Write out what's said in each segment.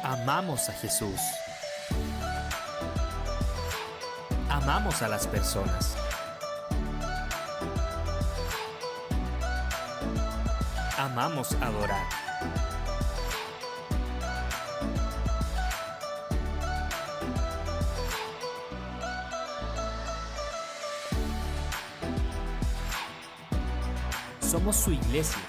Amamos a Jesús. Amamos a las personas. Amamos adorar. Somos su iglesia.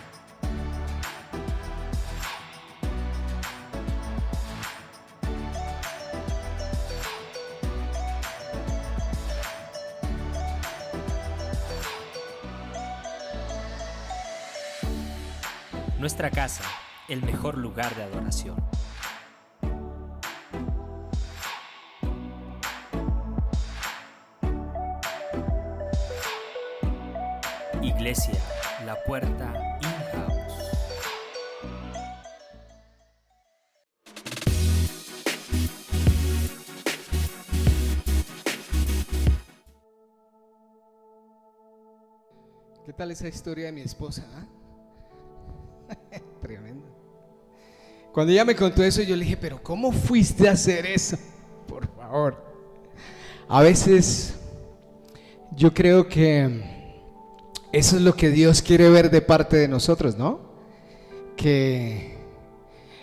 Nuestra casa, el mejor lugar de adoración. Iglesia, la puerta in-house. ¿Qué tal esa historia de mi esposa? Tremendo. Cuando ella me contó eso, yo le dije, pero ¿cómo fuiste a hacer eso? Por favor. A veces yo creo que eso es lo que Dios quiere ver de parte de nosotros, ¿no? Que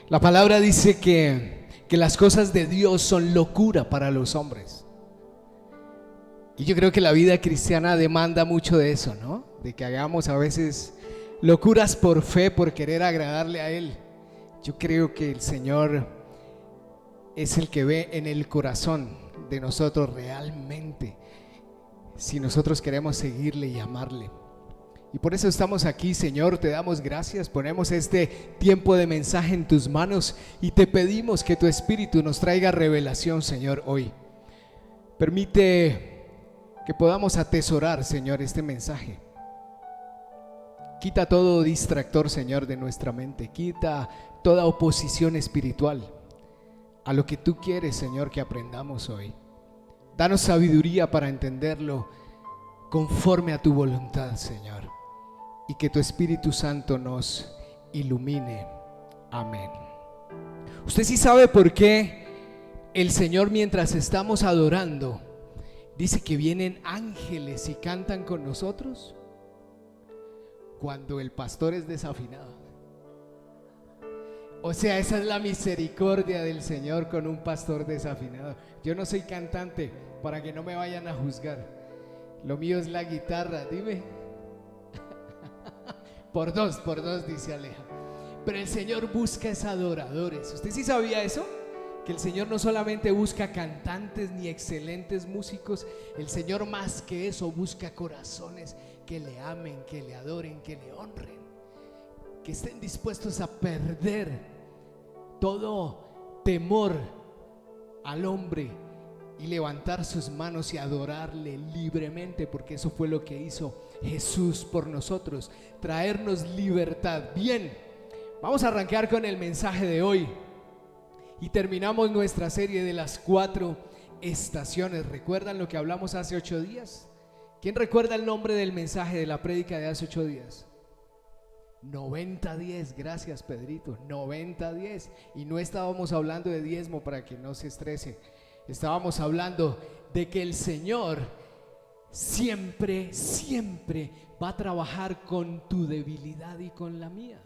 la palabra dice que las cosas de Dios son locura para los hombres. Y yo creo que la vida cristiana demanda mucho de eso, ¿no? De que hagamos a veces locuras por fe, por querer agradarle a Él. Yo creo que el Señor es el que ve en el corazón de nosotros realmente, si nosotros queremos seguirle y amarle. Y por eso estamos aquí, Señor, te damos gracias, ponemos este tiempo de mensaje en tus manos y te pedimos que tu Espíritu nos traiga revelación, Señor, hoy. Permite que podamos atesorar, Señor, este mensaje. Quita todo distractor, Señor, de nuestra mente. Quita toda oposición espiritual a lo que tú quieres, Señor, que aprendamos hoy. Danos sabiduría para entenderlo conforme a tu voluntad, Señor. Y que tu Espíritu Santo nos ilumine. Amén. Usted sí sabe por qué el Señor, mientras estamos adorando, dice que vienen ángeles y cantan con nosotros. Cuando el pastor es desafinado. O sea, esa es la misericordia del Señor con un pastor desafinado. Yo no soy cantante, para que no me vayan a juzgar. Lo mío es la guitarra, dime. Por dos, dice Aleja. Pero el Señor busca es adoradores. ¿Usted sí sabía eso? Que el Señor no solamente busca cantantes ni excelentes músicos. El Señor, más que eso, busca corazones que le amen, que le adoren, que le honren, que estén dispuestos a perder todo temor al hombre y levantar sus manos y adorarle libremente, porque eso fue lo que hizo Jesús por nosotros, traernos libertad. Bien, vamos a arrancar con el mensaje de hoy y terminamos nuestra serie de las 4 estaciones. ¿Recuerdan lo que hablamos hace 8 días? ¿Quién recuerda el nombre del mensaje de la prédica de hace 8 días? 90-10, gracias Pedrito, 90-10. Y no estábamos hablando de diezmo, para que no se estrese. Estábamos hablando de que el Señor siempre va a trabajar con tu debilidad y con la mía.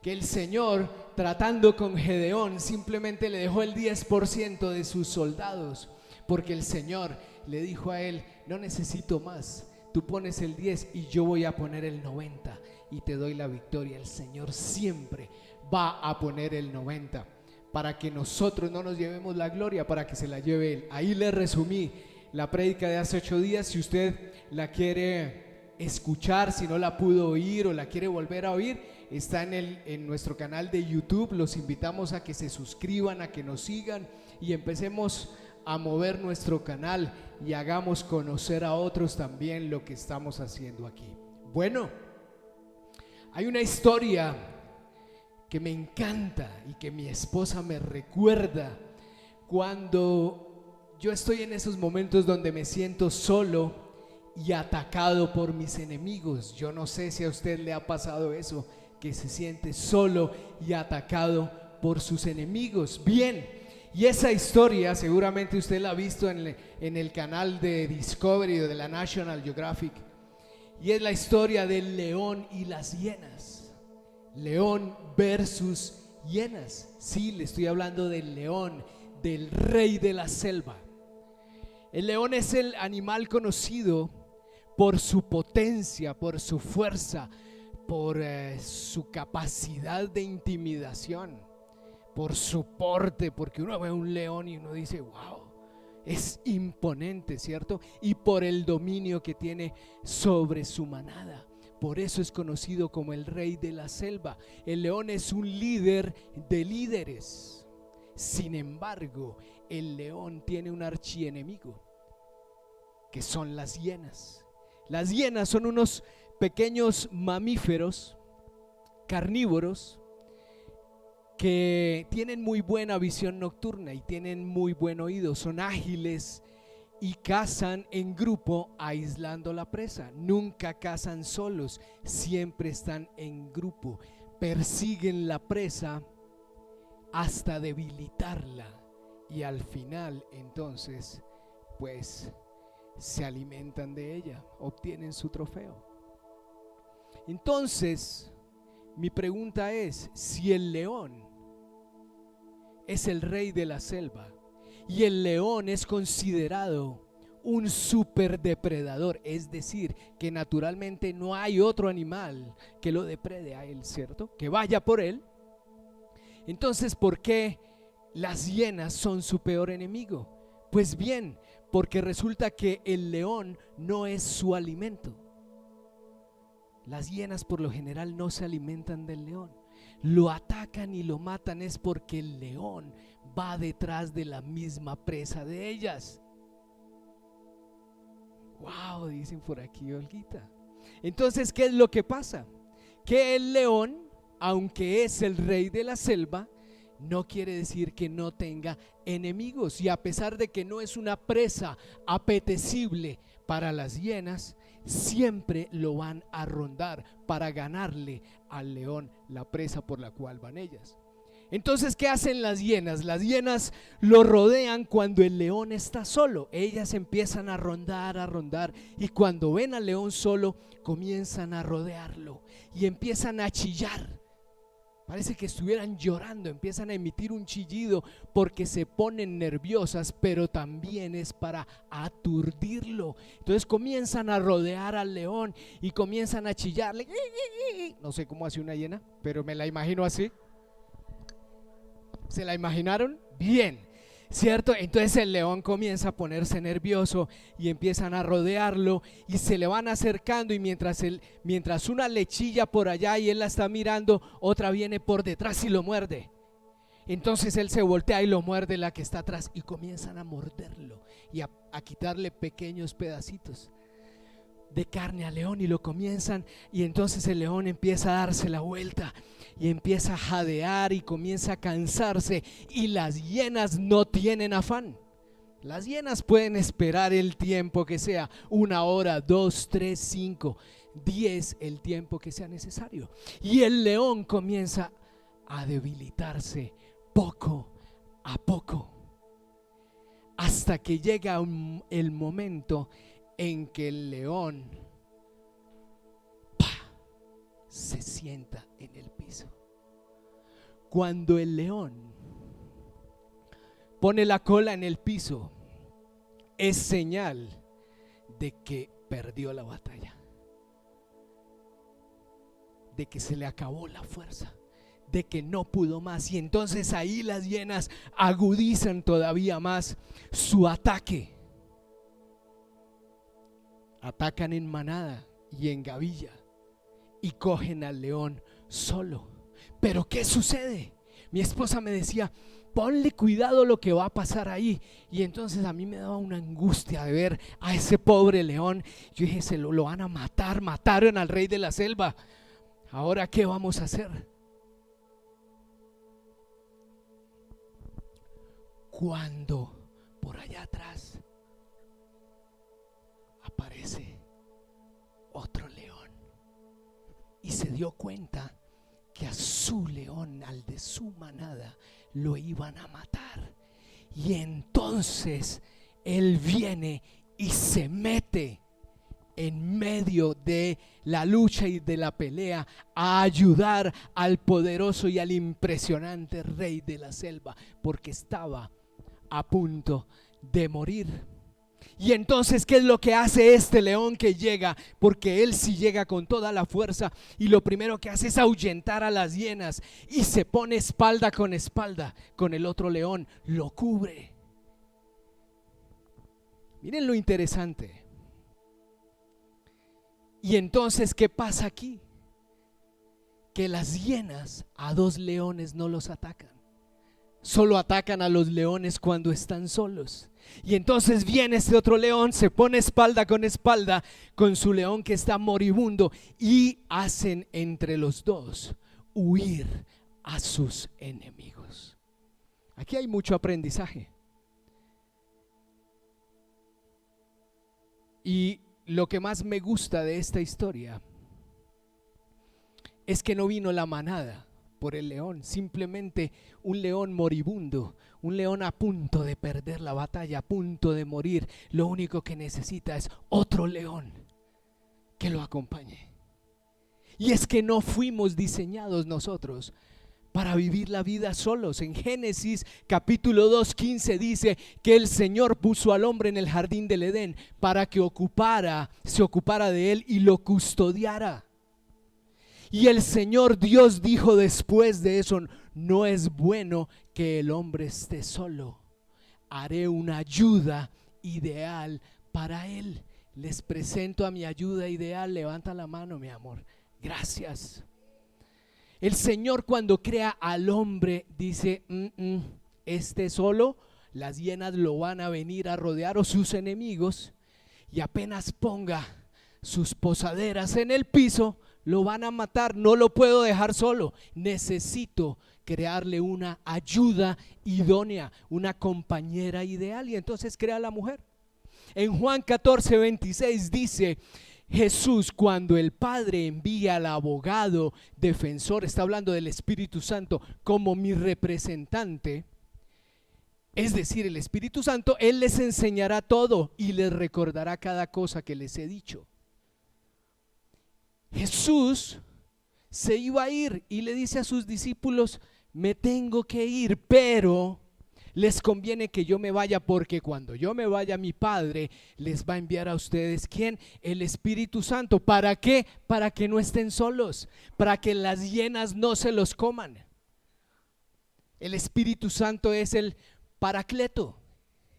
Que el Señor, tratando con Gedeón, simplemente le dejó el 10% de sus soldados, porque el Señor le dijo a él: no necesito más, tú pones el 10 y yo voy a poner el 90 y te doy la victoria. El Señor siempre va a poner el 90 para que nosotros no nos llevemos la gloria, para que se la lleve Él. Ahí le resumí la prédica de hace 8 días. Si usted la quiere escuchar, si no la pudo oír o la quiere volver a oír, está en nuestro canal de YouTube. Los invitamos a que se suscriban, a que nos sigan y empecemos a mover nuestro canal y hagamos conocer a otros también lo que estamos haciendo aquí. Bueno, hay una historia que me encanta y que mi esposa me recuerda cuando yo estoy en esos momentos donde me siento solo y atacado por mis enemigos. Yo no sé si a usted le ha pasado eso, que se siente solo y atacado por sus enemigos. Bien, y esa historia seguramente usted la ha visto en el canal de Discovery o de la National Geographic, y es la historia del león y las hienas. León versus hienas. Sí, le estoy hablando del león, del rey de la selva. El león es el animal conocido por su potencia, por su fuerza, por su capacidad de intimidación, por su porte, porque uno ve un león y uno dice, wow, es imponente, ¿cierto? Y por el dominio que tiene sobre su manada. Por eso es conocido como el rey de la selva. El león es un líder de líderes. Sin embargo, el león tiene un archienemigo, que son las hienas. Las hienas son unos pequeños mamíferos carnívoros que tienen muy buena visión nocturna y tienen muy buen oído. Son ágiles y cazan en grupo aislando la presa. Nunca cazan solos, siempre están en grupo. Persiguen la presa hasta debilitarla y al final entonces pues se alimentan de ella, obtienen su trofeo. Entonces mi pregunta es, si el león es el rey de la selva y el león es considerado un superdepredador, es decir, que naturalmente no hay otro animal que lo deprede a él, ¿cierto? Que vaya por él. Entonces, ¿por qué las hienas son su peor enemigo? Pues bien, porque resulta que el león no es su alimento. Las hienas por lo general no se alimentan del león. Lo atacan y lo matan es porque el león va detrás de la misma presa de ellas. Wow, dicen por aquí, Olguita. Entonces, ¿qué es lo que pasa? Que el león, aunque es el rey de la selva, no quiere decir que no tenga enemigos. Y a pesar de que no es una presa apetecible para las hienas, siempre lo van a rondar para ganarle al león la presa por la cual van ellas. Entonces, ¿qué hacen las hienas? Las hienas lo rodean cuando el león está solo. Ellas empiezan a rondar y cuando ven al león solo comienzan a rodearlo y empiezan a chillar. Parece que estuvieran llorando, empiezan a emitir un chillido porque se ponen nerviosas, pero también es para aturdirlo. Entonces comienzan a rodear al león y comienzan a chillarle. No sé cómo hace una hiena, pero me la imagino así. ¿Se la imaginaron? Bien, ¿cierto? Entonces el león comienza a ponerse nervioso y empiezan a rodearlo y se le van acercando, y mientras una le chilla por allá y él la está mirando, otra viene por detrás y lo muerde. Entonces él se voltea y lo muerde la que está atrás y comienzan a morderlo y a quitarle pequeños pedacitos de carne al león y lo comienzan, y entonces el león empieza a darse la vuelta y empieza a jadear y comienza a cansarse, y las hienas no tienen afán. Las hienas pueden esperar el tiempo que sea, 1 hora, 2, 3, 5, 10, el tiempo que sea necesario, y el león comienza a debilitarse poco a poco hasta que llega el momento en que el león se sienta en el piso. Cuando el león pone la cola en el piso, es señal de que perdió la batalla, de que se le acabó la fuerza, de que no pudo más. Y entonces ahí las hienas agudizan todavía más su ataque. Atacan en manada y en gavilla y cogen al león solo. Pero ¿qué sucede? Mi esposa me decía, ponle cuidado lo que va a pasar ahí. Y entonces a mí me daba una angustia de ver a ese pobre león. Yo dije, se lo van a matar, mataron al rey de la selva. ¿Ahora qué vamos a hacer? Cuando por allá atrás aparece otro león y se dio cuenta que a su león, al de su manada, lo iban a matar. Y entonces él viene y se mete en medio de la lucha y de la pelea a ayudar al poderoso y al impresionante rey de la selva, porque estaba a punto de morir. Y entonces, ¿qué es lo que hace este león que llega? Porque él sí llega con toda la fuerza, y lo primero que hace es ahuyentar a las hienas y se pone espalda con el otro león, lo cubre. Miren lo interesante. Y entonces, ¿qué pasa aquí? Que las hienas a dos leones no los atacan. Solo atacan a los leones cuando están solos. Y entonces viene este otro león, se pone espalda con su león que está moribundo, y hacen entre los dos huir a sus enemigos. Aquí hay mucho aprendizaje. Y lo que más me gusta de esta historia es que no vino la manada por el león, simplemente un león moribundo, un león a punto de perder la batalla, a punto de morir. Lo único que necesita es otro león que lo acompañe. Y es que no fuimos diseñados nosotros para vivir la vida solos. En Génesis capítulo 2:15 dice que el Señor puso al hombre en el jardín del Edén para que se ocupara de él y lo custodiara. Y el Señor Dios dijo después de eso: no es bueno que el hombre esté solo, haré una ayuda ideal para él. Les presento a mi ayuda ideal. Levanta la mano, mi amor. Gracias. El Señor, cuando crea al hombre, dice: este solo, las hienas lo van a venir a rodear, o sus enemigos, y apenas ponga sus posaderas en el piso, lo van a matar. No lo puedo dejar solo, necesito crearle una ayuda idónea, una compañera ideal. Y entonces crea a la mujer. En Juan 14:26 dice Jesús: cuando el Padre envía al abogado defensor, está hablando del Espíritu Santo, como mi representante, es decir, el Espíritu Santo, Él les enseñará todo y les recordará cada cosa que les he dicho. Jesús se iba a ir y le dice a sus discípulos: me tengo que ir, pero les conviene que yo me vaya, porque cuando yo me vaya, mi Padre les va a enviar a ustedes, ¿quién? El Espíritu Santo. ¿Para qué? Para que no estén solos, para que las hienas no se los coman. El Espíritu Santo es el Paracleto,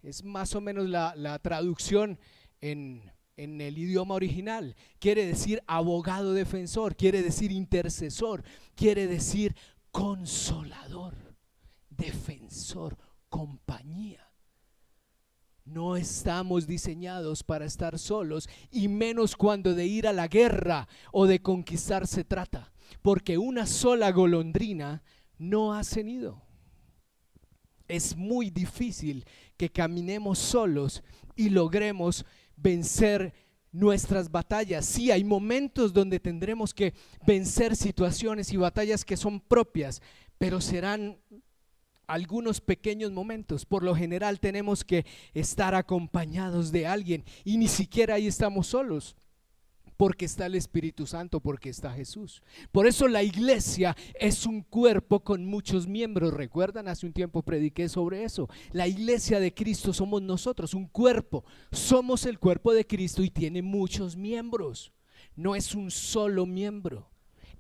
es más o menos la traducción en el idioma original. Quiere decir abogado defensor, quiere decir intercesor, quiere decir consolador, defensor, compañía. No estamos diseñados para estar solos, y menos cuando de ir a la guerra o de conquistar se trata, porque una sola golondrina no hace nido. Es muy difícil que caminemos solos y logremos vencer nuestras batallas. Sí, hay momentos donde tendremos que vencer situaciones y batallas que son propias, pero serán algunos pequeños momentos. Por lo general tenemos que estar acompañados de alguien, y ni siquiera ahí estamos solos, porque está el Espíritu Santo, porque está Jesús. Por eso la iglesia es un cuerpo con muchos miembros. ¿Recuerdan? Hace un tiempo prediqué sobre eso. La iglesia de Cristo somos nosotros, un cuerpo. Somos el cuerpo de Cristo y tiene muchos miembros. No es un solo miembro,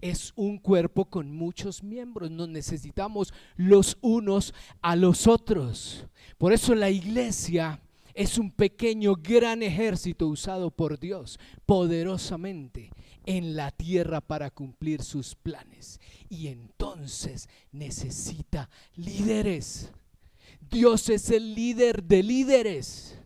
es un cuerpo con muchos miembros. Nos necesitamos los unos a los otros. Por eso la iglesia es un pequeño gran ejército usado por Dios poderosamente en la tierra para cumplir sus planes. Y entonces necesita líderes. Dios es el líder de líderes.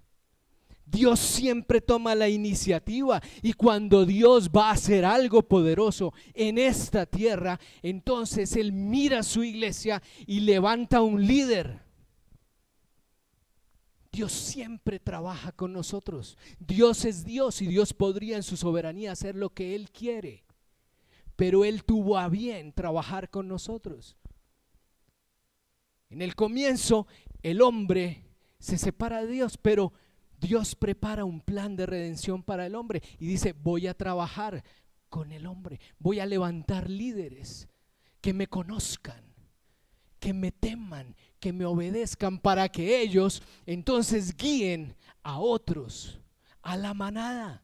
Dios siempre toma la iniciativa, y cuando Dios va a hacer algo poderoso en esta tierra, entonces Él mira a su iglesia y levanta un líder. Dios siempre trabaja con nosotros. Dios es Dios, y Dios podría en su soberanía hacer lo que Él quiere, pero Él tuvo a bien trabajar con nosotros. En el comienzo el hombre se separa de Dios, pero Dios prepara un plan de redención para el hombre y dice: voy a trabajar con el hombre, voy a levantar líderes que me conozcan, que me teman, que me obedezcan, para que ellos entonces guíen a otros, a la manada.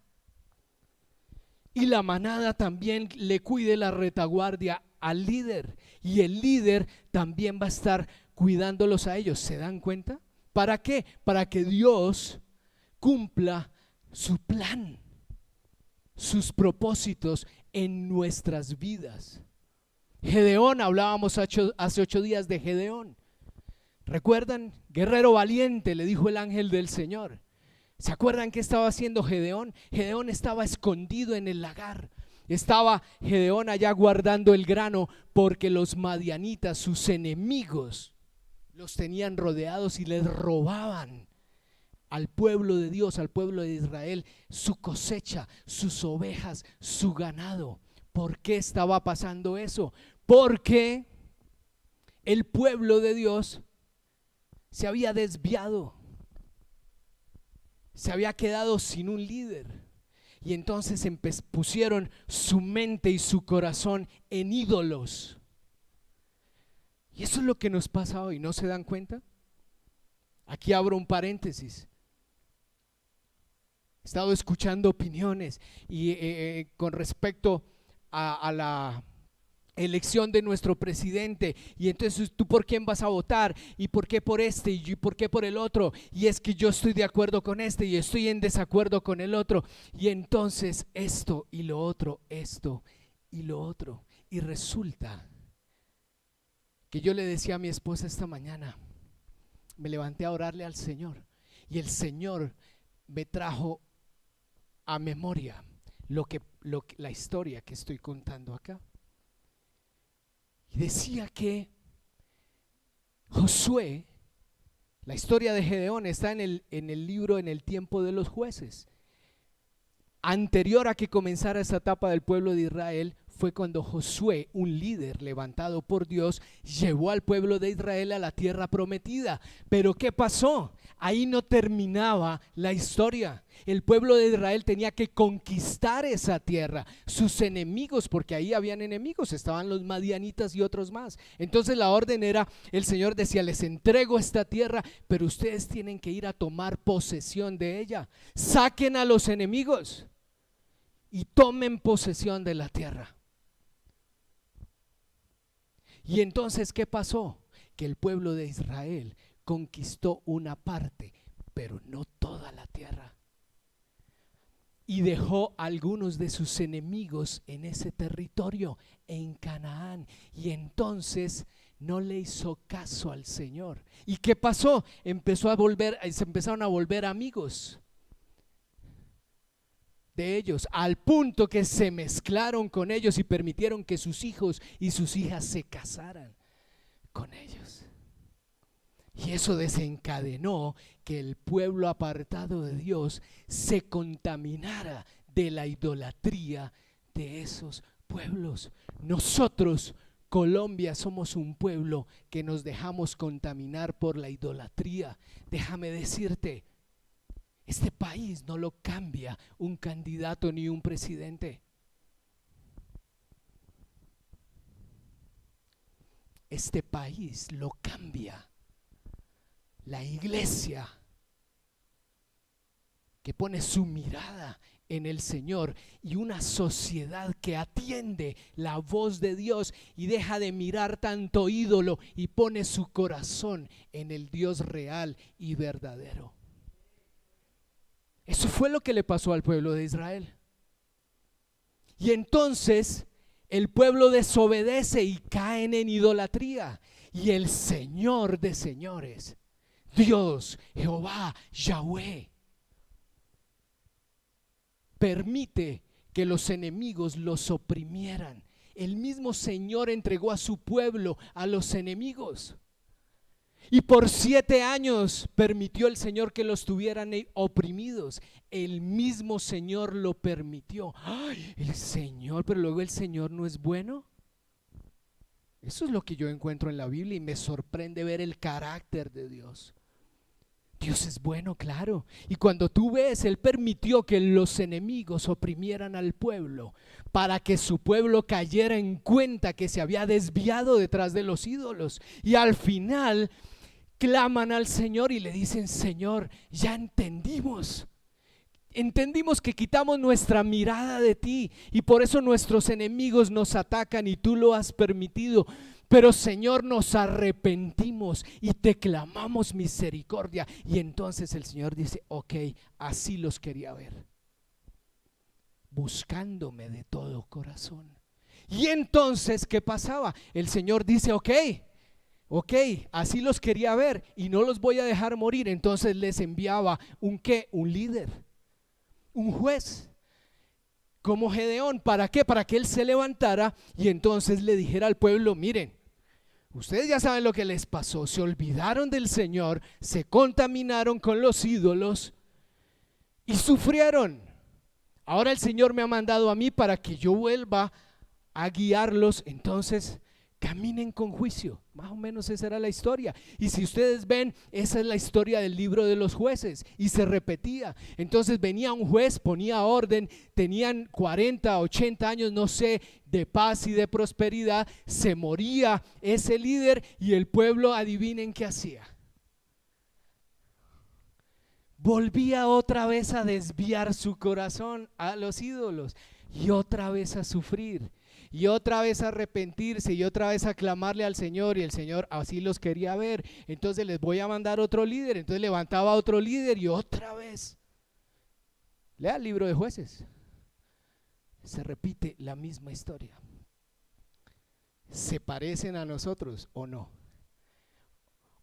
Y la manada también le cuide la retaguardia al líder, y el líder también va a estar cuidándolos a ellos. ¿Se dan cuenta? ¿Para qué? Para que Dios cumpla su plan, sus propósitos en nuestras vidas. Gedeón, hablábamos hace 8 días de Gedeón. ¿Recuerdan? Guerrero valiente, le dijo el ángel del Señor. ¿Se acuerdan qué estaba haciendo Gedeón? Gedeón estaba escondido en el lagar. Estaba Gedeón allá guardando el grano, porque los madianitas, sus enemigos, los tenían rodeados y les robaban al pueblo de Dios, al pueblo de Israel, su cosecha, sus ovejas, su ganado. ¿Por qué estaba pasando eso? Porque el pueblo de Dios se había desviado, se había quedado sin un líder, y entonces pusieron su mente y su corazón en ídolos. Y eso es lo que nos pasa hoy, ¿no se dan cuenta? Aquí abro un paréntesis. He estado escuchando opiniones y con respecto a la elección de nuestro presidente, y entonces tú por quién vas a votar, y por qué por este, y por qué por el otro, y es que yo estoy de acuerdo con este y estoy en desacuerdo con el otro, y entonces esto y lo otro, esto y lo otro. Y resulta que yo le decía a mi esposa esta mañana, me levanté a orarle al Señor, y el Señor me trajo a memoria la historia que estoy contando acá. Y decía que Josué, la historia de Gedeón está en el libro, en el tiempo de los jueces. Anterior a que comenzara esa etapa del pueblo de Israel, fue cuando Josué, un líder levantado por Dios, llevó al pueblo de Israel a la tierra prometida. Pero ¿qué pasó? Ahí no terminaba la historia. El pueblo de Israel tenía que conquistar esa tierra, sus enemigos, porque ahí habían enemigos, estaban los madianitas y otros más. Entonces la orden era, el Señor decía: les entrego esta tierra, pero ustedes tienen que ir a tomar posesión de ella. Saquen a los enemigos y tomen posesión de la tierra. Y entonces, ¿qué pasó? Que el pueblo de Israel conquistó una parte, pero no toda la tierra, y dejó a algunos de sus enemigos en ese territorio, en Canaán. Y entonces no le hizo caso al Señor. ¿Y qué pasó? Se empezaron a volver amigos de ellos, al punto que se mezclaron con ellos y permitieron que sus hijos y sus hijas se casaran con ellos. Y eso desencadenó que el pueblo apartado de Dios se contaminara de la idolatría de esos pueblos. Nosotros, Colombia, somos un pueblo que nos dejamos contaminar por la idolatría. Déjame decirte, este país no lo cambia un candidato ni un presidente. Este país lo cambia la iglesia, que pone su mirada en el Señor, y una sociedad que atiende la voz de Dios y deja de mirar tanto ídolo y pone su corazón en el Dios real y verdadero. Eso fue lo que le pasó al pueblo de Israel. Y entonces el pueblo desobedece y caen en idolatría. Y el Señor de señores, Dios, Jehová, Yahweh, permite que los enemigos los oprimieran. El mismo Señor entregó a su pueblo a los enemigos. Y por 7 años permitió el Señor que los tuvieran oprimidos. El mismo Señor lo permitió. ¡Ay, el Señor! Pero luego el Señor no es bueno. Eso es lo que yo encuentro en la Biblia y me sorprende ver el carácter de Dios. Dios es bueno, claro. Y cuando tú ves, Él permitió que los enemigos oprimieran al pueblo para que su pueblo cayera en cuenta que se había desviado detrás de los ídolos. Y al final claman al Señor y le dicen: Señor, ya entendimos que quitamos nuestra mirada de ti y por eso nuestros enemigos nos atacan y tú lo has permitido. Pero Señor, nos arrepentimos y te clamamos misericordia. Y entonces el Señor dice: ok, así los quería ver, buscándome de todo corazón. Y entonces, ¿qué pasaba? El Señor dice: ok, así los quería ver y no los voy a dejar morir. Entonces les enviaba un líder, un juez como Gedeón. ¿Para qué? Para que él se levantara y entonces le dijera al pueblo: miren, ustedes ya saben lo que les pasó, se olvidaron del Señor, se contaminaron con los ídolos y sufrieron. Ahora el Señor me ha mandado a mí para que yo vuelva a guiarlos, entonces caminen con juicio. Más o menos esa era la historia. Y si ustedes ven, esa es la historia del libro de los jueces y se repetía. Entonces venía un juez, ponía orden, tenían 40, 80 años, no sé, de paz y de prosperidad. Se moría ese líder y el pueblo, adivinen qué hacía. Volvía otra vez a desviar su corazón a los ídolos y otra vez a sufrir. Y otra vez a arrepentirse y otra vez a clamarle al Señor, y el Señor así los quería ver. Entonces les voy a mandar otro líder. Entonces levantaba a otro líder y otra vez. Lea el libro de Jueces. Se repite la misma historia. ¿Se parecen a nosotros o no?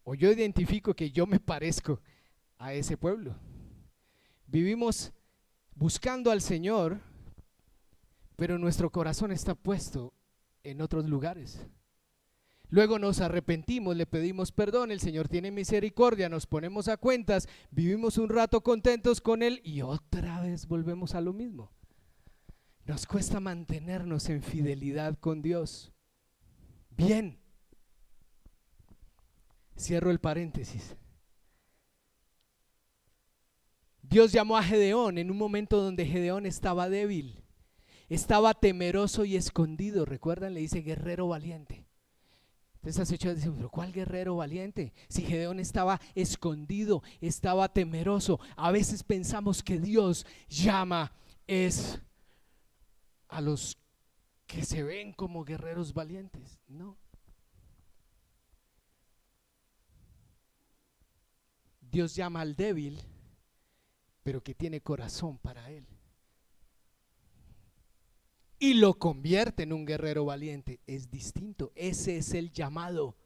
O yo identifico que yo me parezco a ese pueblo. Vivimos buscando al Señor, pero nuestro corazón está puesto en otros lugares. Luego nos arrepentimos, le pedimos perdón, el Señor tiene misericordia, nos ponemos a cuentas, vivimos un rato contentos con Él y otra vez volvemos a lo mismo. Nos cuesta mantenernos en fidelidad con Dios. Bien, cierro el paréntesis. Dios llamó a Gedeón en un momento donde Gedeón estaba débil. Estaba temeroso y escondido. ¿Recuerdan? Le dice guerrero valiente. Entonces las hechos dicen: ¿pero cuál guerrero valiente? Si Gedeón estaba escondido, estaba temeroso. A veces pensamos que Dios llama a los que se ven como guerreros valientes. No. Dios llama al débil, pero que tiene corazón para Él. Y lo convierte en un guerrero valiente. Es distinto, ese es el llamado.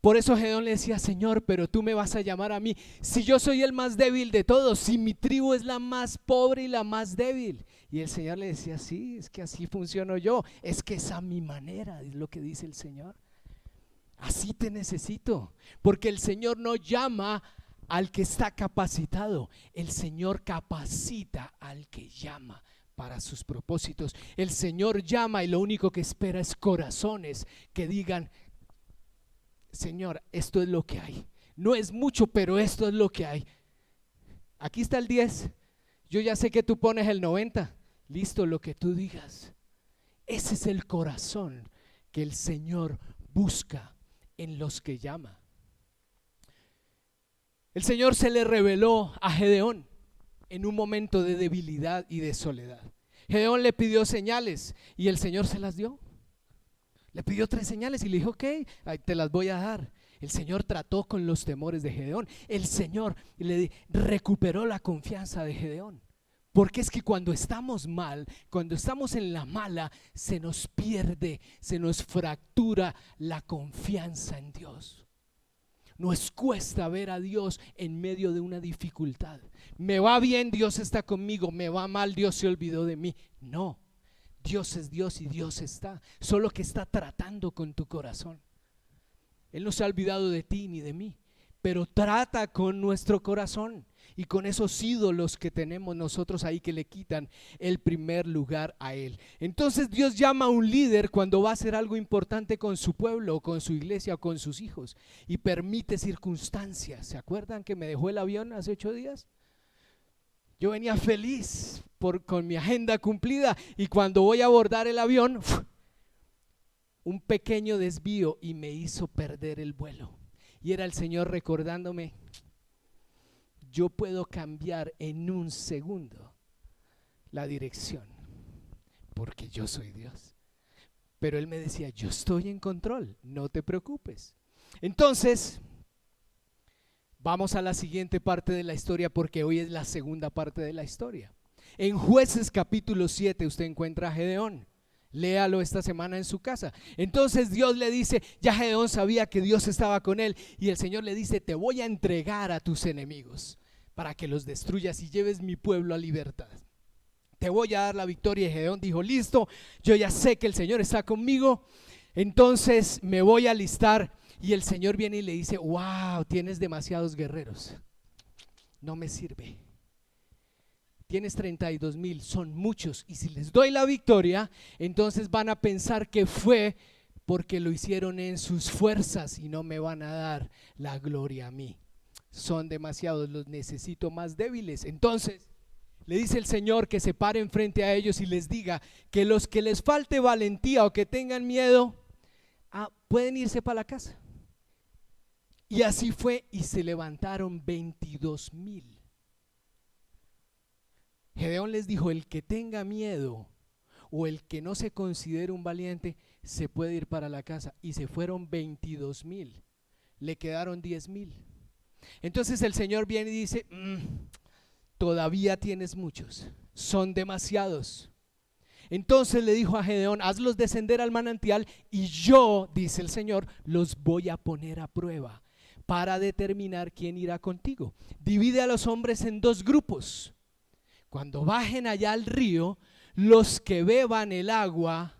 Por eso Gedeón le decía: Señor, pero tú me vas a llamar a mí, si yo soy el más débil de todos, si mi tribu es la más pobre y la más débil. Y el Señor le decía: sí, es que así funciono yo, es que es a mi manera, es lo que dice el Señor. Así te necesito, porque el Señor no llama al que está capacitado, el Señor capacita al que llama para sus propósitos. El Señor llama y lo único que espera es corazones que digan: Señor, esto es lo que hay. No es mucho, pero esto es lo que hay. Aquí está el 10. Yo ya sé que tú pones el 90. Listo, lo que tú digas. Ese es el corazón que el Señor busca en los que llama. El Señor se le reveló a Gedeón en un momento de debilidad y de soledad. Gedeón le pidió señales y el Señor se las dio. Le pidió 3 señales y le dijo: ok, te las voy a dar. El Señor trató con los temores de Gedeón. El Señor le recuperó la confianza de Gedeón. Porque es que cuando estamos mal, cuando estamos en la mala, se nos pierde, se nos fractura la confianza en Dios. Nos cuesta ver a Dios en medio de una dificultad. Me va bien, Dios está conmigo. Me va mal, Dios se olvidó de mí. No, Dios es Dios y Dios está. Solo que está tratando con tu corazón. Él no se ha olvidado de ti ni de mí, pero trata con nuestro corazón y con esos ídolos que tenemos nosotros ahí que le quitan el primer lugar a Él. Entonces Dios llama a un líder cuando va a hacer algo importante con su pueblo o con su iglesia o con sus hijos y permite circunstancias. ¿Se acuerdan que me dejó el avión hace 8 días? Yo venía feliz con mi agenda cumplida y cuando voy a abordar el avión, un pequeño desvío y me hizo perder el vuelo. Y era el Señor recordándome, yo puedo cambiar en un segundo la dirección, porque yo soy Dios. Pero Él me decía, yo estoy en control, no te preocupes. Entonces, vamos a la siguiente parte de la historia, porque hoy es la segunda parte de la historia. En Jueces capítulo 7 usted encuentra a Gedeón. Léalo esta semana en su casa. Entonces Dios le dice, ya Gedeón sabía que Dios estaba con él y el Señor le dice, te voy a entregar a tus enemigos para que los destruyas y lleves mi pueblo a libertad. Te voy a dar la victoria. Y Gedeón dijo, listo, yo ya sé que el Señor está conmigo, entonces me voy a alistar. Y el Señor viene y le dice, wow, tienes demasiados guerreros, no me sirve. Tienes 32,000, son muchos, y si les doy la victoria, entonces van a pensar que fue porque lo hicieron en sus fuerzas y no me van a dar la gloria a mí. Son demasiados, los necesito más débiles. Entonces le dice el Señor que se paren frente a ellos y les diga que los que les falte valentía o que tengan miedo, pueden irse para la casa. Y así fue, y se levantaron 22,000. Gedeón les dijo, el que tenga miedo o el que no se considere un valiente se puede ir para la casa. Y se fueron 22,000, le quedaron 10,000. Entonces el Señor viene y dice, todavía tienes muchos, son demasiados. Entonces le dijo a Gedeón, hazlos descender al manantial y yo, dice el Señor, los voy a poner a prueba para determinar quién irá contigo. Divide a los hombres en 2 grupos. Cuando bajen allá al río, los que beban el agua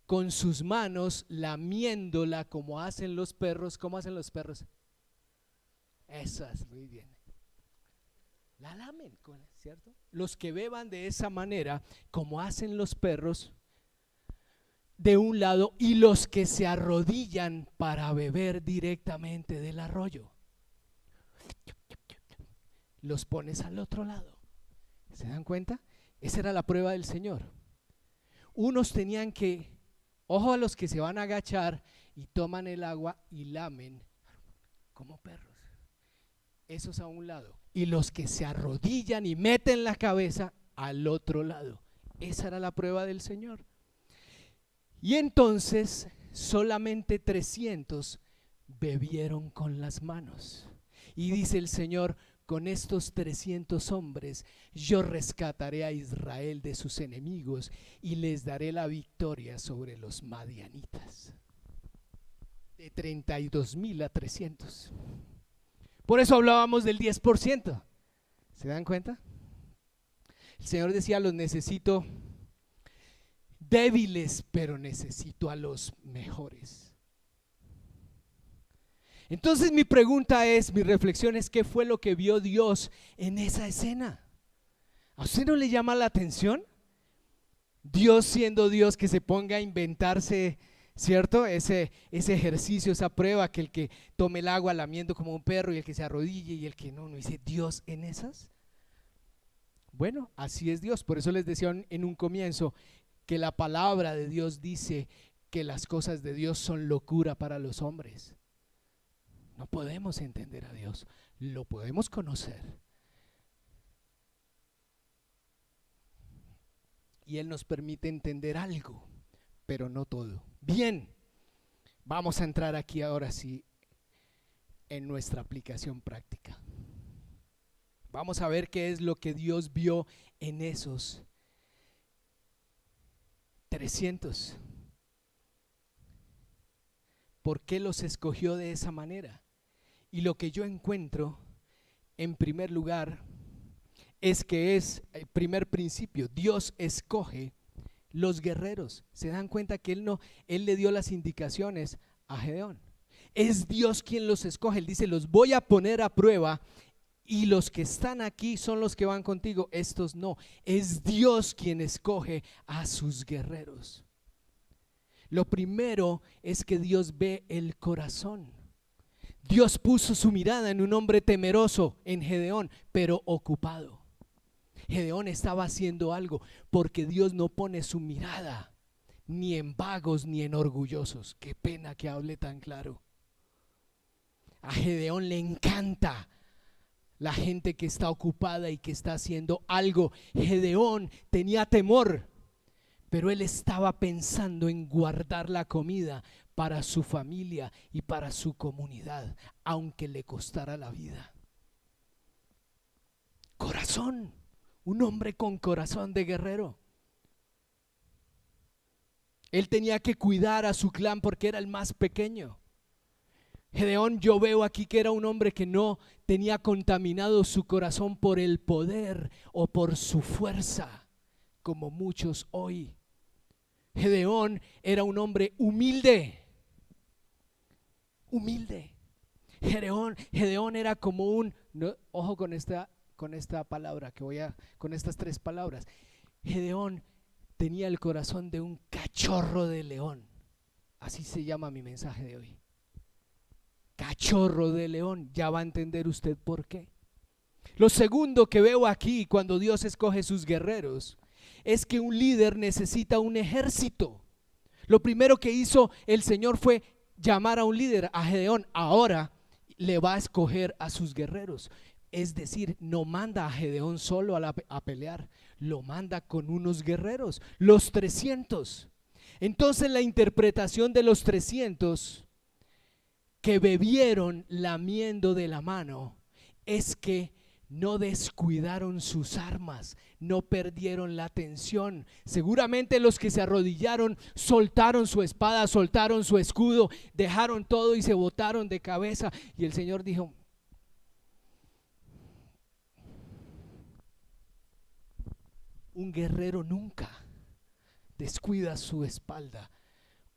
con sus manos, lamiéndola como hacen los perros. ¿Cómo hacen los perros? Eso es muy bien. La lamen, ¿cierto? Los que beban de esa manera, como hacen los perros, de un lado, y los que se arrodillan para beber directamente del arroyo, los pones al otro lado. ¿Se dan cuenta? Esa era la prueba del Señor. Unos tenían que, ojo a los que se van a agachar y toman el agua y lamen como perros. Esos a un lado. Y los que se arrodillan y meten la cabeza al otro lado. Esa era la prueba del Señor. Y entonces solamente 300 bebieron con las manos. Y dice el Señor, con estos 300 hombres yo rescataré a Israel de sus enemigos y les daré la victoria sobre los madianitas. De 32,000 a 300. Por eso hablábamos del 10%. ¿Se dan cuenta? El Señor decía, los necesito débiles, pero necesito a los mejores. Entonces mi pregunta es, mi reflexión es, ¿qué fue lo que vio Dios en esa escena? ¿A usted no le llama la atención? Dios siendo Dios, que se ponga a inventarse, ¿cierto? Ese ejercicio, esa prueba, que el que tome el agua lamiendo como un perro y el que se arrodille y el que no dice Dios en esas. Bueno, así es Dios. Por eso les decía en un comienzo que la palabra de Dios dice que las cosas de Dios son locura para los hombres. No podemos entender a Dios, lo podemos conocer. Y Él nos permite entender algo, pero no todo. Bien, vamos a entrar aquí ahora sí en nuestra aplicación práctica. Vamos a ver qué es lo que Dios vio en esos 300. ¿Por qué los escogió de esa manera? Y lo que yo encuentro, en primer lugar, es que es el primer principio. Dios escoge los guerreros. Se dan cuenta que Él le dio las indicaciones a Gedeón. Es Dios quien los escoge. Él dice, los voy a poner a prueba y los que están aquí son los que van contigo, estos no. Es Dios quien escoge a sus guerreros. Lo primero es que Dios ve el corazón. Dios puso su mirada en un hombre temeroso, en Gedeón, pero ocupado. Gedeón estaba haciendo algo, porque Dios no pone su mirada ni en vagos ni en orgullosos. Qué pena que hable tan claro. A Gedeón le encanta la gente que está ocupada y que está haciendo algo. Gedeón tenía temor, pero él estaba pensando en guardar la comida para su familia y para su comunidad, aunque le costara la vida. Corazón, un hombre con corazón de guerrero. Él tenía que cuidar a su clan porque era el más pequeño. Gedeón, yo veo aquí que era un hombre que no tenía contaminado su corazón por el poder o por su fuerza, como muchos hoy. Gedeón era un hombre humilde. Humilde. Gedeón era como un, no, ojo con esta palabra con estas tres palabras. Gedeón tenía el corazón de un cachorro de león. Así se llama mi mensaje de hoy. Cachorro de león. Ya va a entender usted por qué. Lo segundo que veo aquí cuando Dios escoge sus guerreros es que un líder necesita un ejército. Lo primero que hizo el Señor fue llamar a un líder, a Gedeón. Ahora le va a escoger a sus guerreros. Es decir, no manda a Gedeón solo a pelear, lo manda con unos guerreros, los 300. Entonces la interpretación de los 300 que bebieron lamiendo de la mano es que no descuidaron sus armas, no perdieron la atención. Seguramente los que se arrodillaron soltaron su espada, soltaron su escudo, dejaron todo y se botaron de cabeza. Y el Señor dijo: un guerrero nunca descuida su espalda.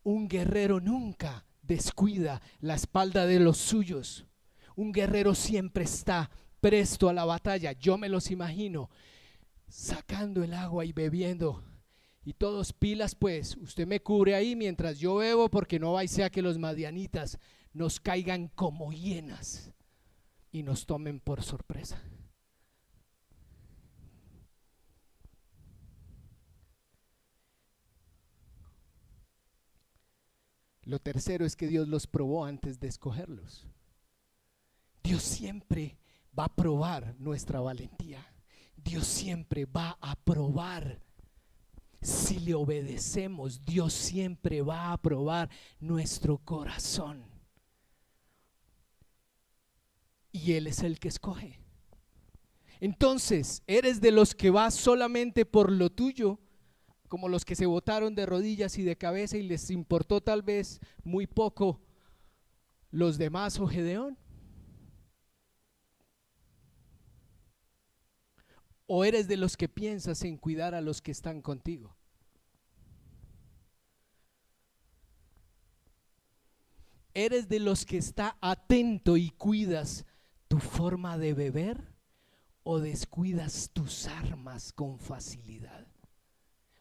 Un guerrero nunca descuida la espalda de los suyos. Un guerrero siempre está presto a la batalla. Yo me los imagino sacando el agua y bebiendo. Y todos pilas pues, usted me cubre ahí mientras yo bebo, porque no vaya a ser que los madianitas nos caigan como hienas y nos tomen por sorpresa. Lo tercero es que Dios los probó antes de escogerlos. Dios siempre va a probar nuestra valentía. Dios siempre va a probar si le obedecemos. Dios siempre va a probar nuestro corazón. Y Él es el que escoge. Entonces, ¿eres de los que vas solamente por lo tuyo, como los que se botaron de rodillas y de cabeza y les importó tal vez muy poco los demás o Gedeón? ¿O eres de los que piensas en cuidar a los que están contigo? ¿Eres de los que está atento y cuidas tu forma de beber o descuidas tus armas con facilidad?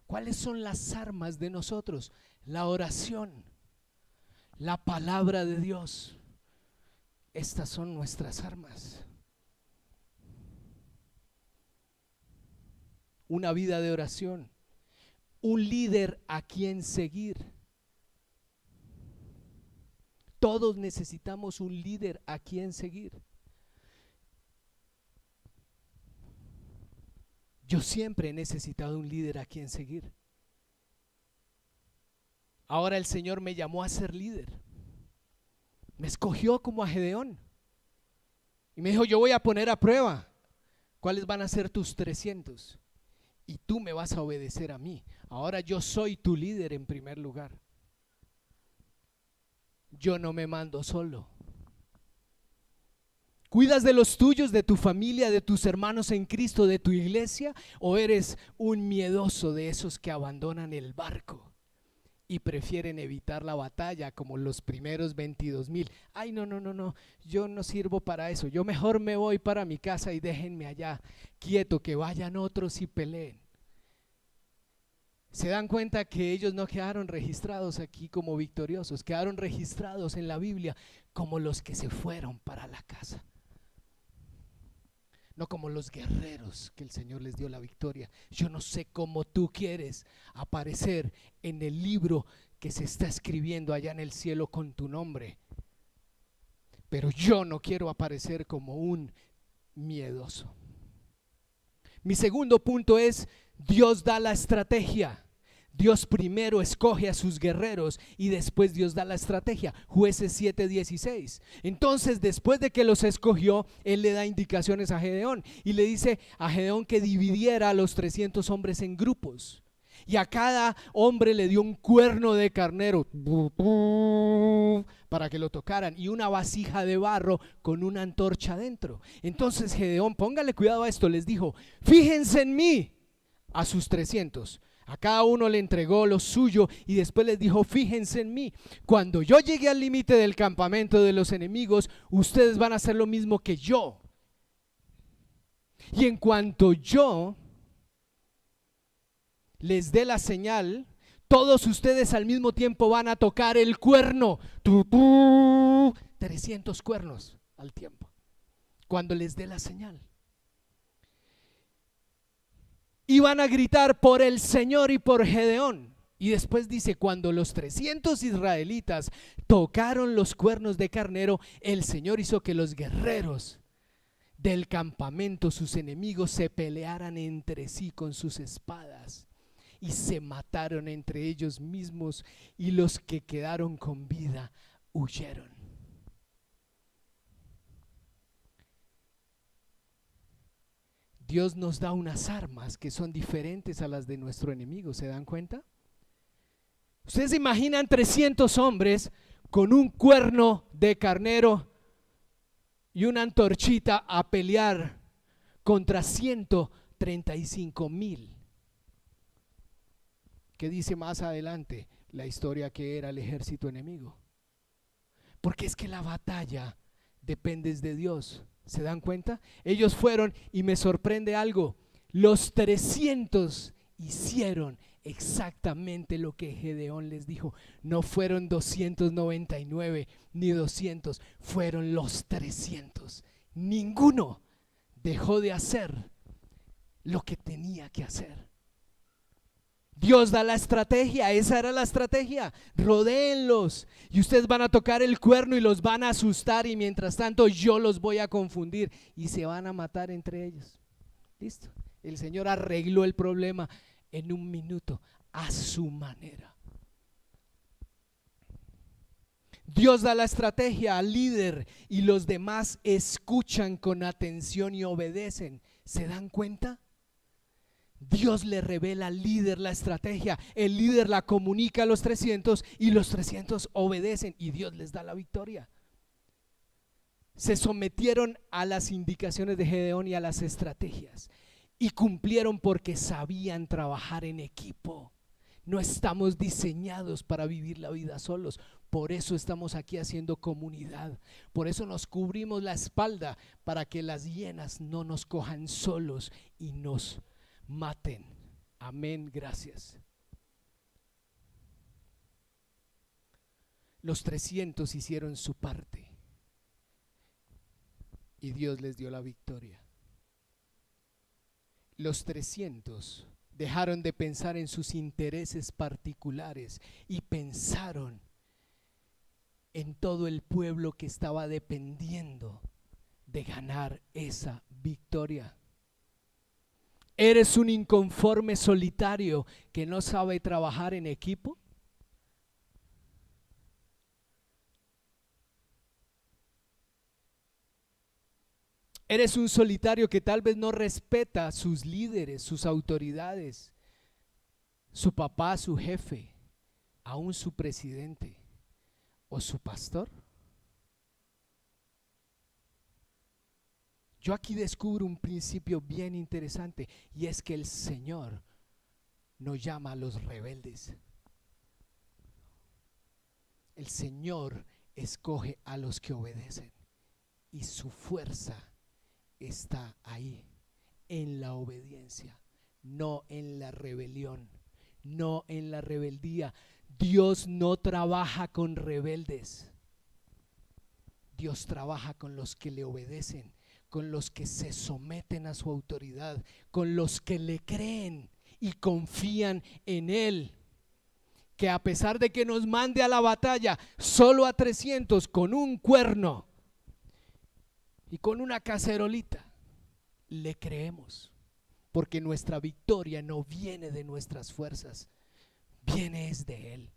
¿Cuáles son las armas de nosotros? La oración, la palabra de Dios. Estas son nuestras armas. Una vida de oración, un líder a quien seguir. Todos necesitamos un líder a quien seguir. Yo siempre he necesitado un líder a quien seguir. Ahora el Señor me llamó a ser líder. Me escogió como a Gedeón. Y me dijo: yo voy a poner a prueba cuáles van a ser tus 300. Y tú me vas a obedecer a mí. Ahora yo soy tu líder en primer lugar. Yo no me mando solo. ¿Cuidas de los tuyos, de tu familia, de tus hermanos en Cristo, de tu iglesia? ¿O eres un miedoso de esos que abandonan el barco y prefieren evitar la batalla como los primeros 22,000. Ay, no, no, no, no, yo no sirvo para eso, yo mejor me voy para mi casa y déjenme allá quieto, que vayan otros y peleen. Se dan cuenta que ellos no quedaron registrados aquí como victoriosos, quedaron registrados en la Biblia como los que se fueron para la casa, no como los guerreros que el Señor les dio la victoria. Yo no sé cómo tú quieres aparecer en el libro que se está escribiendo allá en el cielo con tu nombre, pero yo no quiero aparecer como un miedoso. Mi segundo punto es: Dios da la estrategia. Dios primero escoge a sus guerreros y después Dios da la estrategia. Jueces 7:16. Entonces, después de que los escogió, Él le da indicaciones a Gedeón y le dice a Gedeón que dividiera a los 300 hombres en grupos, y a cada hombre le dio un cuerno de carnero para que lo tocaran y una vasija de barro con una antorcha dentro. Entonces Gedeón, póngale cuidado a esto, les dijo: fíjense en mí. A sus 300, a cada uno le entregó lo suyo y después les dijo: fíjense en mí, cuando yo llegue al límite del campamento de los enemigos, ustedes van a hacer lo mismo que yo, y en cuanto yo les dé la señal, todos ustedes al mismo tiempo van a tocar el cuerno. 300 cuernos al tiempo, cuando les dé la señal. Y van a gritar por el Señor y por Gedeón. Y después dice: cuando los 300 israelitas tocaron los cuernos de carnero, el Señor hizo que los guerreros del campamento, sus enemigos, se pelearan entre sí con sus espadas y se mataron entre ellos mismos, y los que quedaron con vida huyeron. Dios nos da unas armas que son diferentes a las de nuestro enemigo. ¿Se dan cuenta? Ustedes se imaginan 300 hombres con un cuerno de carnero y una antorchita a pelear contra 135,000. ¿Qué dice más adelante la historia que era el ejército enemigo? Porque es que la batalla depende de Dios. ¿Se dan cuenta? Ellos fueron, y me sorprende algo: los 300 hicieron exactamente lo que Gedeón les dijo. No fueron 299 ni 200, fueron los 300. Ninguno dejó de hacer lo que tenía que hacer. Dios da la estrategia, esa era la estrategia: rodéenlos y ustedes van a tocar el cuerno y los van a asustar, y mientras tanto yo los voy a confundir y se van a matar entre ellos. Listo, el Señor arregló el problema en un minuto a su manera. Dios da la estrategia al líder y los demás escuchan con atención y obedecen. ¿Se dan cuenta? Dios le revela al líder la estrategia, el líder la comunica a los 300 y los 300 obedecen y Dios les da la victoria. Se sometieron a las indicaciones de Gedeón y a las estrategias y cumplieron porque sabían trabajar en equipo. No estamos diseñados para vivir la vida solos, por eso estamos aquí haciendo comunidad, por eso nos cubrimos la espalda, para que las hienas no nos cojan solos y nos maten. Amén, gracias. Los 300 hicieron su parte y Dios les dio la victoria. Los 300 dejaron de pensar en sus intereses particulares y pensaron en todo el pueblo que estaba dependiendo de ganar esa victoria. ¿Eres un inconforme solitario que no sabe trabajar en equipo? ¿Eres un solitario que tal vez no respeta a sus líderes, sus autoridades, su papá, su jefe, aún su presidente o su pastor? Yo aquí descubro un principio bien interesante, y es que el Señor no llama a los rebeldes. El Señor escoge a los que obedecen y su fuerza está ahí, en la obediencia, no en la rebelión, no en la rebeldía. Dios no trabaja con rebeldes. Dios trabaja con los que le obedecen, con los que se someten a su autoridad, con los que le creen y confían en Él. Que a pesar de que nos mande a la batalla solo a 300 con un cuerno y con una cacerolita, le creemos, porque nuestra victoria no viene de nuestras fuerzas, viene es de Él.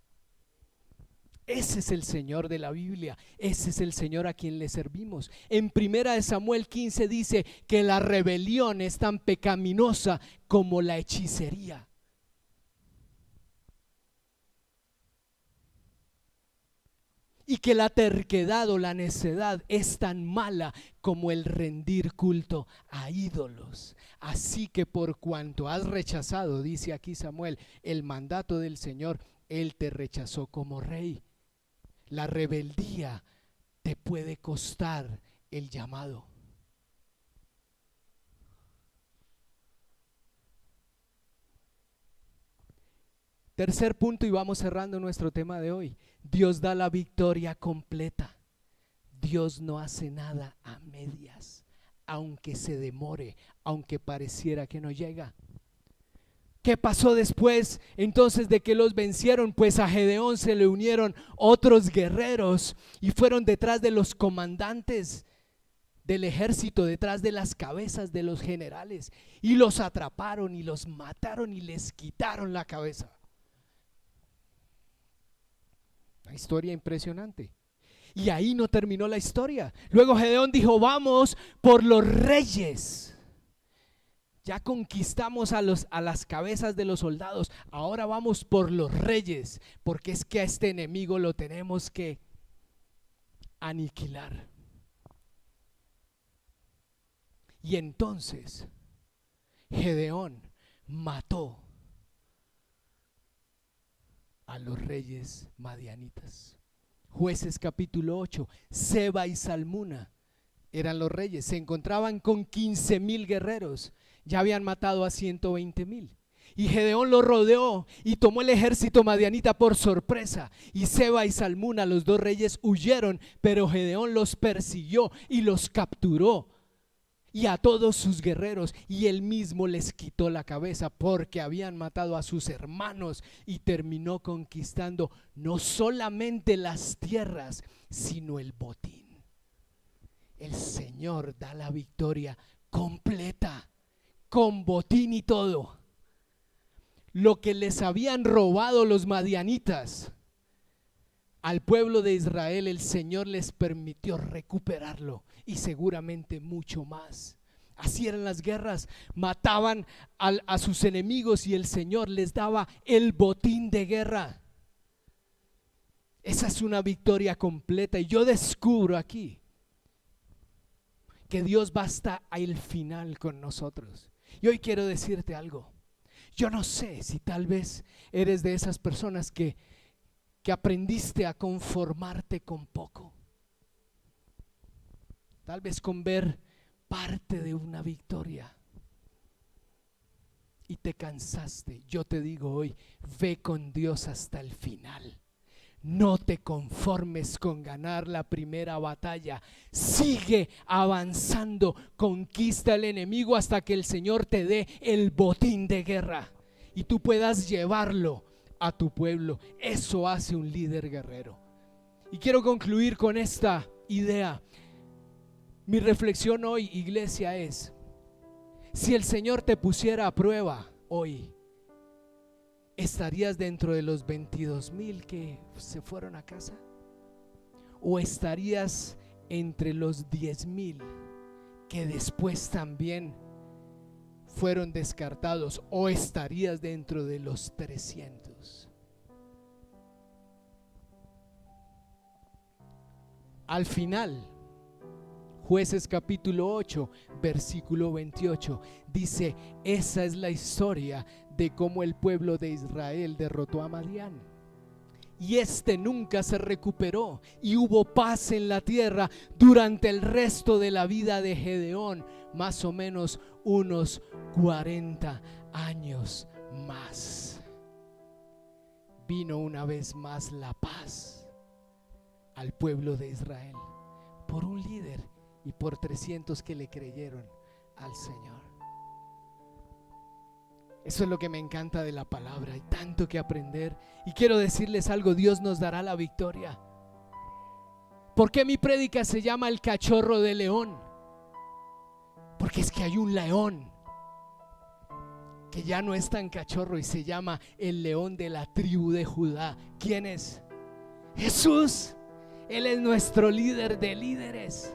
Ese es el Señor de la Biblia, ese es el Señor a quien le servimos. En 1 Samuel 15 dice que la rebelión es tan pecaminosa como la hechicería. Y que la terquedad o la necedad es tan mala como el rendir culto a ídolos. Así que por cuanto has rechazado, dice aquí Samuel, el mandato del Señor, Él te rechazó como rey. La rebeldía te puede costar el llamado. Tercer punto, y vamos cerrando nuestro tema de hoy. Dios da la victoria completa. Dios no hace nada a medias, aunque se demore, aunque pareciera que no llega. ¿Qué pasó después entonces de que los vencieron? Pues a Gedeón se le unieron otros guerreros y fueron detrás de los comandantes del ejército, detrás de las cabezas de los generales, y los atraparon y los mataron y les quitaron la cabeza. Una historia impresionante. Y ahí no terminó la historia. Luego Gedeón dijo: vamos por los reyes. Ya conquistamos a las cabezas de los soldados, ahora vamos por los reyes, porque es que a este enemigo lo tenemos que aniquilar. Y entonces Gedeón mató a los reyes madianitas. Jueces capítulo 8, Seba y Salmuna eran los reyes, se encontraban con 15,000 guerreros, ya habían matado a 120,000. Y Gedeón lo rodeó y tomó el ejército madianita por sorpresa. Y Seba y Salmuna, los dos reyes, huyeron, pero Gedeón los persiguió y los capturó, y a todos sus guerreros, y él mismo les quitó la cabeza porque habían matado a sus hermanos, y terminó conquistando no solamente las tierras, sino el botín. El Señor da la victoria completa, con botín y todo. Lo que les habían robado los madianitas al pueblo de Israel, el Señor les permitió recuperarlo, y seguramente mucho más. Así eran las guerras, mataban a sus enemigos y el Señor les daba el botín de guerra. Esa es una victoria completa, y yo descubro aquí que Dios va hasta el final con nosotros. Y hoy quiero decirte algo. Yo no sé si tal vez eres de esas personas que aprendiste a conformarte con poco. Tal vez con ver parte de una victoria y te cansaste. Yo te digo hoy, ve con Dios hasta el final. No te conformes con ganar la primera batalla. Sigue avanzando, conquista al enemigo hasta que el Señor te dé el botín de guerra y tú puedas llevarlo a tu pueblo. Eso hace un líder guerrero. Y quiero concluir con esta idea. Mi reflexión hoy, iglesia, es: si el Señor te pusiera a prueba hoy, ¿estarías dentro de los 22,000 que se fueron a casa? ¿O estarías entre los 10,000 que después también fueron descartados? ¿O estarías dentro de los 300? Al final, Jueces capítulo 8, versículo 28, dice: esa es la historia de cómo el pueblo de Israel derrotó a Madián. y este nunca se recuperó, y hubo paz en la tierra durante el resto de la vida de Gedeón, más o menos unos 40 años más. Vino una vez más la paz al pueblo de Israel por un líder y por 300 que le creyeron al Señor. Eso es lo que me encanta de la palabra. Hay tanto que aprender. Y quiero decirles algo: Dios nos dará la victoria. ¿Por qué mi prédica se llama el cachorro de león? Porque es que hay un león que ya no es tan cachorro y se llama el león de la tribu de Judá. ¿Quién es? Jesús. Él es nuestro líder de líderes.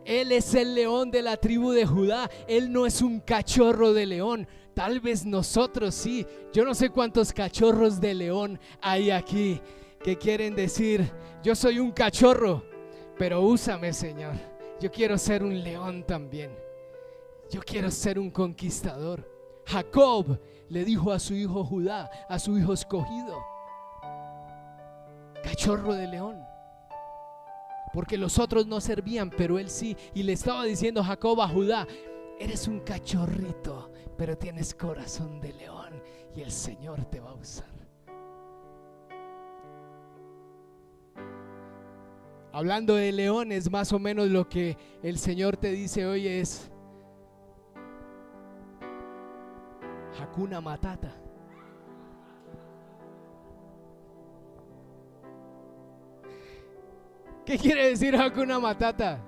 Él es el león de la tribu de Judá. Él no es un cachorro de león. Tal vez nosotros sí. Yo no sé cuántos cachorros de león hay aquí que quieren decir: yo soy un cachorro, pero úsame, Señor. Yo quiero ser un león también. Yo quiero ser un conquistador. Jacob le dijo a su hijo Judá, a su hijo escogido: cachorro de león. Porque los otros no servían, pero él sí. Y le estaba diciendo Jacob a Judá: eres un cachorrito, pero tienes corazón de león, y el Señor te va a usar. Hablando de leones, más o menos lo que el Señor te dice hoy es: Hakuna Matata. ¿Qué quiere decir Hakuna Matata?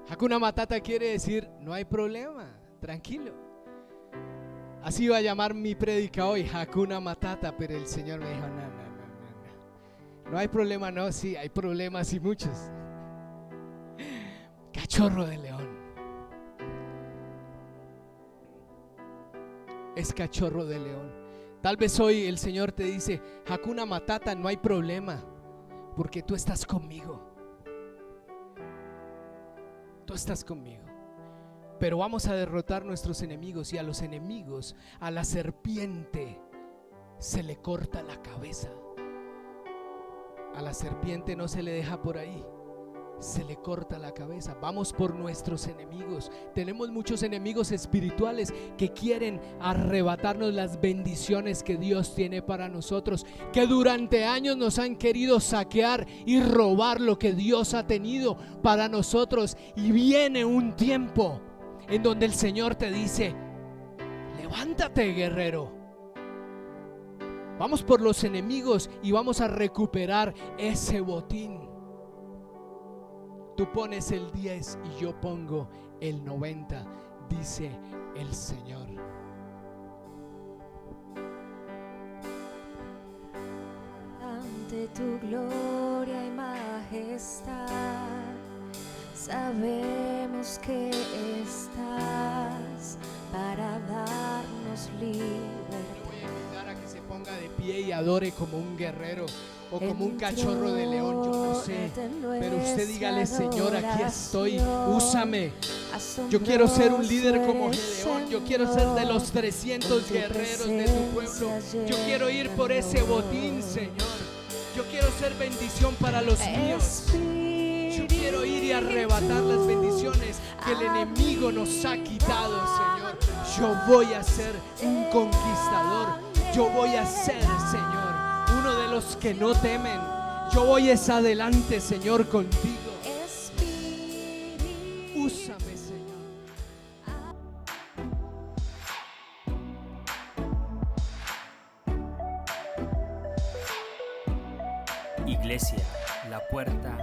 Hakuna Matata quiere decir: no hay problema, tranquilo. Así iba a llamar mi prédica hoy, Hakuna Matata, pero el Señor me dijo: no hay problema. No, sí, hay problemas y muchos. Cachorro de león. Es cachorro de león. Tal vez hoy el Señor te dice: Hakuna Matata, no hay problema, porque tú estás conmigo. Tú estás conmigo. Pero vamos a derrotar nuestros enemigos, y a los enemigos, a la serpiente se le corta la cabeza. A la serpiente no se le deja por ahí, se le corta la cabeza. Vamos por nuestros enemigos. Tenemos muchos enemigos espirituales que quieren arrebatarnos las bendiciones que Dios tiene para nosotros, que durante años nos han querido saquear y robar lo que Dios ha tenido para nosotros. Y viene un tiempo en donde el Señor te dice: levántate, guerrero. Vamos por los enemigos y vamos a recuperar ese botín. Tú pones el 10 y yo pongo el 90, dice el Señor. Ante tu gloria y majestad, sabemos que estás para darnos libertad. Voy a invitar a que se ponga de pie y adore como un guerrero o como un cachorro de león, yo no sé, pero usted dígale: Señor, aquí estoy, úsame. Yo quiero ser un líder como Gedeón. Yo quiero ser de los 300 guerreros de tu pueblo. Yo quiero ir por ese botín, Señor. Yo quiero ser bendición para los míos. Yo quiero ir y arrebatar las bendiciones que el enemigo nos ha quitado, Señor. Yo voy a ser un conquistador. Yo voy a ser, Señor, uno de los que no temen. Yo voy es adelante, Señor, contigo. Úsame, Señor. Iglesia, la puerta